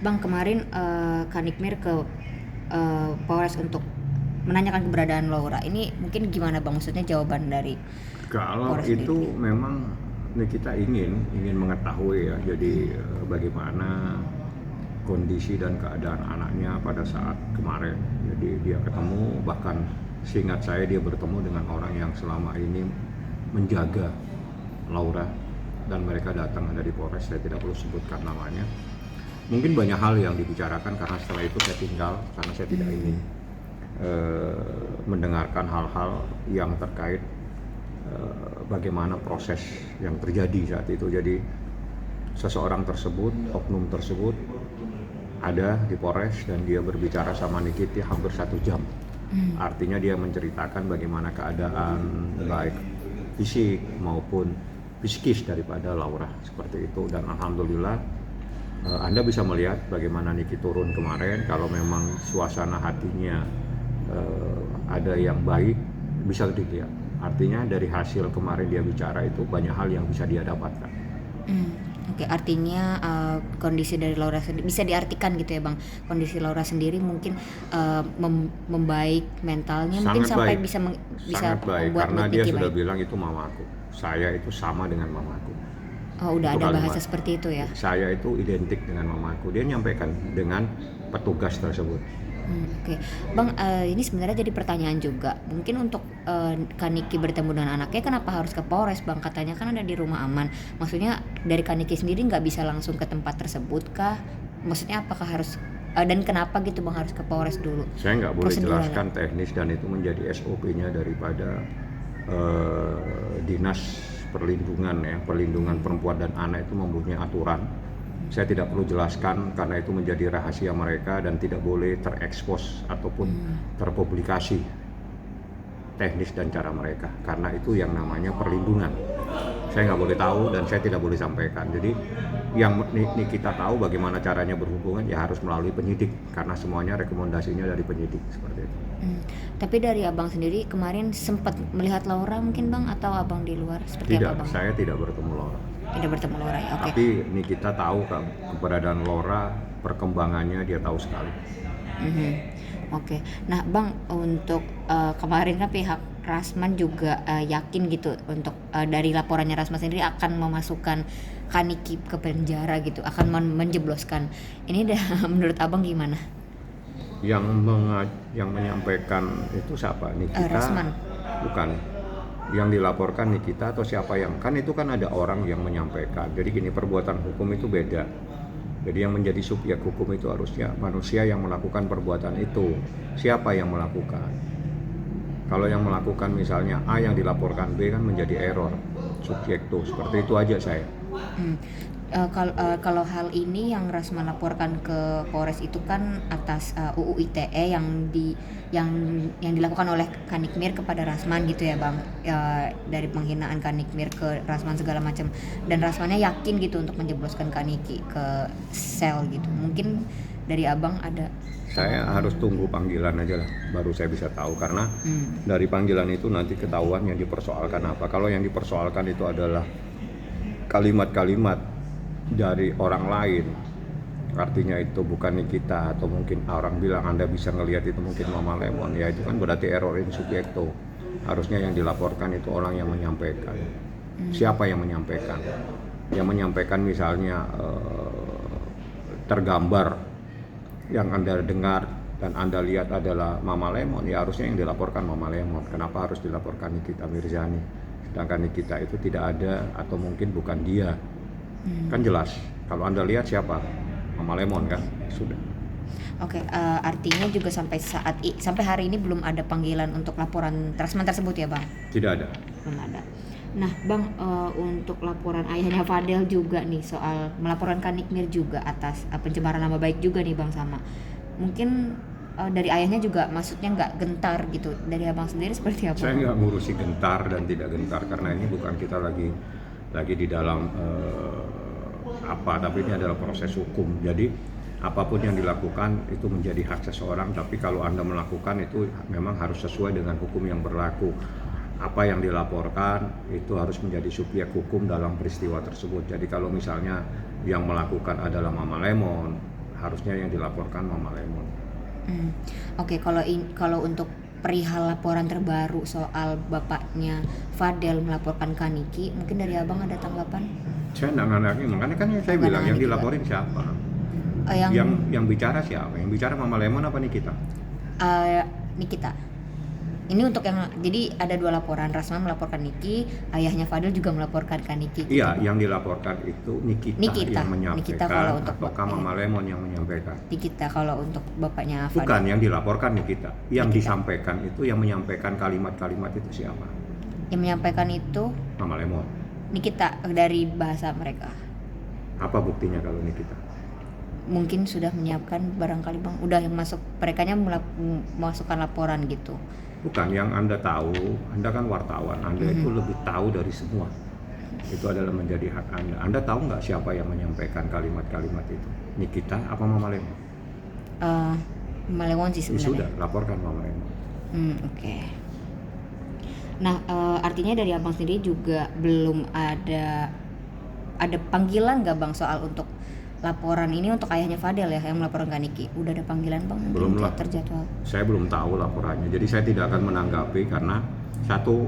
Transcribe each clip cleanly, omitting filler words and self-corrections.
Bang, kemarin Kanikmir ke Polres untuk menanyakan keberadaan Laura. Ini mungkin gimana Bang? Maksudnya jawaban dari Kalau Polres sendiri? itu memang kita ingin mengetahui ya, jadi bagaimana kondisi dan keadaan anaknya pada saat kemarin. Jadi dia ketemu, bahkan seingat saya dia bertemu dengan orang yang selama ini menjaga Laura, dan mereka datang ada di Polres, saya tidak perlu sebutkan namanya. Mungkin banyak hal yang dibicarakan karena setelah itu saya tinggal karena saya tidak ingin mendengarkan hal-hal yang terkait bagaimana proses yang terjadi saat itu. Jadi seseorang tersebut, oknum tersebut ada di Polres dan dia berbicara sama Nikita hampir 1 jam. Artinya dia menceritakan bagaimana keadaan baik fisik maupun psikis daripada Laura seperti itu. Dan alhamdulillah Anda bisa melihat bagaimana Niki turun kemarin. Kalau memang suasana hatinya ada yang baik, bisa dilihat. Artinya dari hasil kemarin dia bicara itu banyak hal yang bisa dia dapatkan. Oke, artinya kondisi dari Laura sendiri bisa diartikan gitu ya Bang. Kondisi Laura sendiri mungkin membaik mentalnya, mungkin Sangat sampai baik, bisa sangat baik membuat karena dia Niki sudah baik. bilang itu mamaku. Saya itu sama dengan mamaku. Oh, udah Itu ada bahasa kalimat. seperti itu ya. Saya itu identik dengan mamaku. Dia nyampaikan dengan petugas tersebut. Oke. Bang, ini sebenarnya jadi pertanyaan juga. Mungkin untuk Kaniki bertemu dengan anaknya kenapa harus ke Polres Bang? Katanya kan ada di rumah aman. Maksudnya dari Kaniki sendiri nggak bisa langsung ke tempat tersebut kah? Maksudnya apakah harus dan kenapa gitu Bang harus ke Polres dulu? Saya nggak boleh Proseduralnya. jelaskan teknis dan itu menjadi SOP-nya daripada dinas perlindungan ya, perlindungan perempuan dan anak itu mempunyai aturan. Saya tidak perlu jelaskan karena itu menjadi rahasia mereka dan tidak boleh terekspos ataupun terpublikasi teknis dan cara mereka, karena itu yang namanya perlindungan. Saya nggak boleh tahu dan saya tidak boleh sampaikan. Jadi yang kita tahu bagaimana caranya berhubungan ya harus melalui penyidik karena semuanya rekomendasinya dari penyidik seperti itu. Tapi dari Abang sendiri kemarin sempat melihat Laura mungkin Bang, atau Abang di luar seperti apa Tidak, Bang? saya tidak bertemu Laura. Tidak bertemu Laura ya. Oke. Tapi ini kita tahu keberadaan Laura, perkembangannya dia tahu sekali. Mhm. Oke. Nah, Bang, untuk kemarin kan pihak Rasman juga yakin gitu untuk dari laporannya Rasman sendiri akan memasukkan Kaniki ke penjara gitu, akan menjebloskan. Ini dah menurut Abang gimana? Yang menyampaikan itu siapa? Nikita? Rasman. Bukan. Yang dilaporkan Nikita atau siapa yang? Kan itu kan ada orang yang menyampaikan. Jadi gini, perbuatan hukum itu beda. Jadi yang menjadi subjek hukum itu harusnya manusia yang melakukan perbuatan itu. Siapa yang melakukan? Kalau yang melakukan misalnya A yang dilaporkan B kan menjadi error. Subjek tuh, seperti itu aja saya. Kalau hal ini yang Rasman laporkan ke Polres itu kan atas UU ITE yang dilakukan oleh Kanikmir kepada Rasman gitu ya Bang, dari penghinaan Kanikmir ke Rasman segala macam, dan Rasmannya yakin gitu untuk menjebloskan Kaniki ke sel gitu. Mungkin dari Abang ada Saya harus tunggu panggilan aja lah, baru saya bisa tahu karena dari panggilan itu nanti ketahuan yang dipersoalkan apa. Kalau yang dipersoalkan itu adalah kalimat-kalimat dari orang lain, artinya itu bukan Nikita atau mungkin orang bilang Anda bisa ngelihat itu mungkin Mama Lemon, ya itu kan berarti error in subjecto. Harusnya yang dilaporkan itu orang yang menyampaikan. Siapa yang menyampaikan? Yang menyampaikan misalnya tergambar yang Anda dengar dan Anda lihat adalah Mama Lemon, ya harusnya yang dilaporkan Mama Lemon. Kenapa harus dilaporkan Nikita Mirzani? Sedangkan Nikita itu tidak ada atau mungkin bukan dia. Kan jelas, kalau Anda lihat siapa? Mama Lemon kan? Sudah. Oke, artinya juga sampai hari ini belum ada panggilan untuk laporan Rasman tersebut ya Bang? Tidak ada. Belum ada. Nah Bang, untuk laporan ayahnya Fadel juga nih soal melaporkan Kanikmir juga atas pencemaran nama baik juga nih Bang, sama mungkin dari ayahnya juga maksudnya nggak gentar gitu. Dari Abang sendiri seperti apa Saya Bang? nggak ngurusi gentar dan tidak gentar karena ini bukan kita lagi di dalam tapi ini adalah proses hukum. Jadi apapun yang dilakukan itu menjadi hak seseorang, tapi kalau Anda melakukan itu memang harus sesuai dengan hukum yang berlaku. Apa yang dilaporkan itu harus menjadi subjek hukum dalam peristiwa tersebut. Jadi kalau misalnya yang melakukan adalah Mama Lemon harusnya yang dilaporkan Mama Lemon. Oke, kalau untuk perihal laporan terbaru soal bapaknya Fadel melaporkan Kaniki, mungkin dari abang ada tanggapan? Saya nggak ngerti, makanya kan yang saya bilang yang dilaporin siapa? Yang bicara siapa? Yang bicara Mama Lemon apa Nikita? Nikita. Ini untuk yang, jadi ada 2 laporan. Rasman melaporkan Niki, ayahnya Fadel juga melaporkan Kaniki. Iya, yang dilaporkan itu Nikita yang menyampaikan. Nikita kalau untuk ataukah Mama Lemon yang menyampaikan? Nikita kalau untuk bapaknya Fadel. Bukan, yang dilaporkan Nikita. Yang disampaikan itu, yang menyampaikan kalimat-kalimat itu siapa? Yang menyampaikan itu Mama Lemon. Nikita dari bahasa mereka. Apa buktinya kalau Nikita? Mungkin sudah menyiapkan barangkali bang, udah yang masuk, merekanya memasukkan laporan gitu. Bukan, yang Anda tahu, Anda kan wartawan, Anda itu lebih tahu dari semua. Itu adalah menjadi hak Anda. Anda tahu nggak siapa yang menyampaikan kalimat-kalimat itu? Nikita apa Mama Lemon? Mama Lemon sih sebenarnya. Sudah, laporkan Mama Lemon. Oke. Nah, artinya dari abang sendiri juga belum ada panggilan nggak bang soal untuk laporan ini untuk ayahnya Fadel ya yang melaporkan Kaniki? Udah ada panggilan bang? Belum lah. Terjadwal. Saya belum tahu laporannya, jadi saya tidak akan menanggapi karena satu,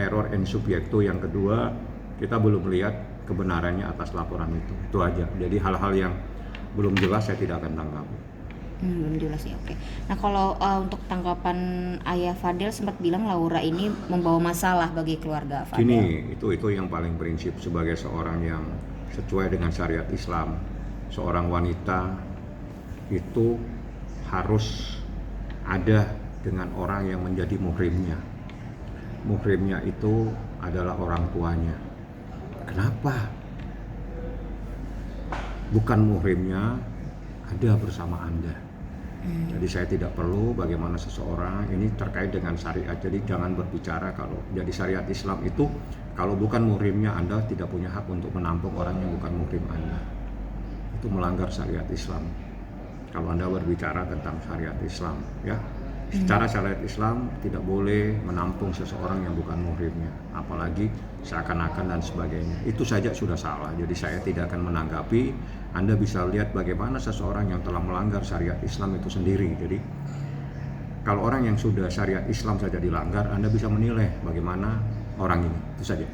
error in subjecto, yang kedua kita belum melihat kebenarannya atas laporan itu aja. Jadi hal-hal yang belum jelas saya tidak akan tanggapi. Belum jelas ya, oke. Nah kalau untuk tanggapan ayah Fadel sempat bilang Laura ini membawa masalah bagi keluarga Fadel. Gini, itu yang paling prinsip sebagai seorang yang sesuai dengan syariat Islam. Seorang wanita itu harus ada dengan orang yang menjadi muhrimnya. Muhrimnya itu adalah orang tuanya. Kenapa? Bukan muhrimnya ada bersama Anda. Jadi saya tidak perlu bagaimana seseorang, ini terkait dengan syariat. Jadi jangan berbicara kalau jadi syariat Islam itu kalau bukan muhrimnya Anda tidak punya hak untuk menampung orang yang bukan muhrim Anda. Itu melanggar syariat Islam. Kalau Anda berbicara tentang syariat Islam, ya. Secara syariat Islam tidak boleh menampung seseorang yang bukan muhrimnya, apalagi seakan-akan dan sebagainya. Itu saja sudah salah. Jadi saya tidak akan menanggapi. Anda bisa lihat bagaimana seseorang yang telah melanggar syariat Islam itu sendiri. Jadi kalau orang yang sudah syariat Islam saja dilanggar, Anda bisa menilai bagaimana orang ini. Itu saja.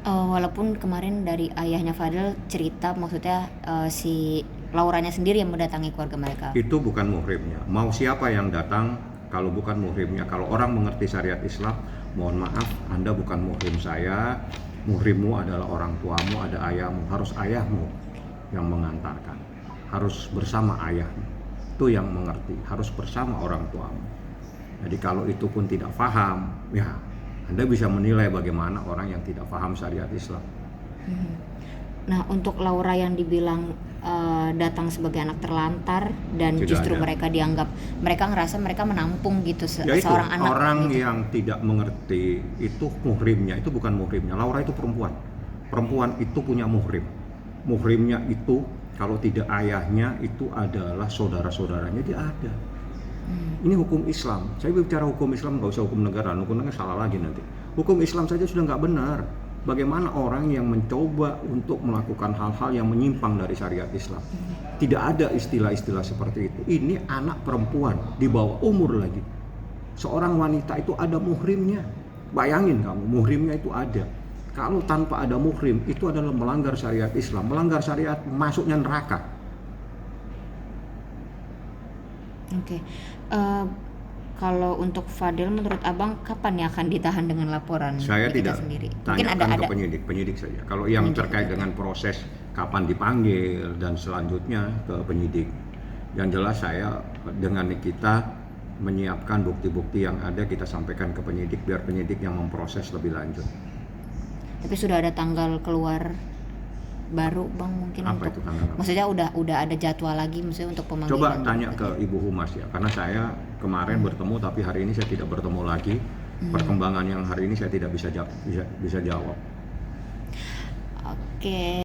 Walaupun kemarin dari ayahnya Fadel cerita, maksudnya si Lauranya sendiri yang mendatangi keluarga mereka. Itu bukan muhrimnya. Mau siapa yang datang kalau bukan muhrimnya? Kalau orang mengerti syariat Islam, mohon maaf, Anda bukan muhrim saya. Muhrimmu adalah orang tuamu, ada ayahmu. Harus ayahmu yang mengantarkan. Harus bersama ayahmu. Itu yang mengerti. Harus bersama orang tuamu. Jadi kalau itu pun tidak paham, ya Anda bisa menilai bagaimana orang yang tidak paham syariat Islam. Nah, untuk Laura yang dibilang datang sebagai anak terlantar dan Tidak justru ada. mereka ngerasa mereka menampung gitu Ya itu, seorang anak orang gitu. yang tidak mengerti itu muhrimnya, itu bukan muhrimnya. Laura itu perempuan. Perempuan itu punya muhrim. Muhrimnya itu kalau tidak ayahnya itu adalah saudara-saudaranya, dia ada. Ini hukum Islam. Saya bicara hukum Islam, nggak usah hukum negara. Hukum negara salah lagi nanti. Hukum Islam saja sudah nggak benar. Bagaimana orang yang mencoba untuk melakukan hal-hal yang menyimpang dari syariat Islam? Tidak ada istilah-istilah seperti itu. Ini anak perempuan di bawah umur lagi. Seorang wanita itu ada muhrimnya. Bayangin kamu, muhrimnya itu ada. Kalau tanpa ada muhrim, itu adalah melanggar syariat Islam. Melanggar syariat, masuknya neraka. Oke. Kalau untuk Fadel, menurut abang kapan ya akan ditahan dengan laporan Saya kita tidak sendiri? Mungkin tanyakan ada ke penyidik saja. Kalau yang terkait dengan proses kapan dipanggil dan selanjutnya ke penyidik. Yang jelas saya dengan Nikita menyiapkan bukti-bukti yang ada, kita sampaikan ke penyidik biar penyidik yang memproses lebih lanjut. Tapi sudah ada tanggal keluar baru bang mungkin Apa untuk itu tanggal? maksudnya udah ada jadwal lagi maksudnya untuk pemanggilan. Coba tanya ke Ibu Humas ya, karena saya kemarin bertemu tapi hari ini saya tidak bertemu lagi. Perkembangan yang hari ini saya tidak bisa jawab. Oke.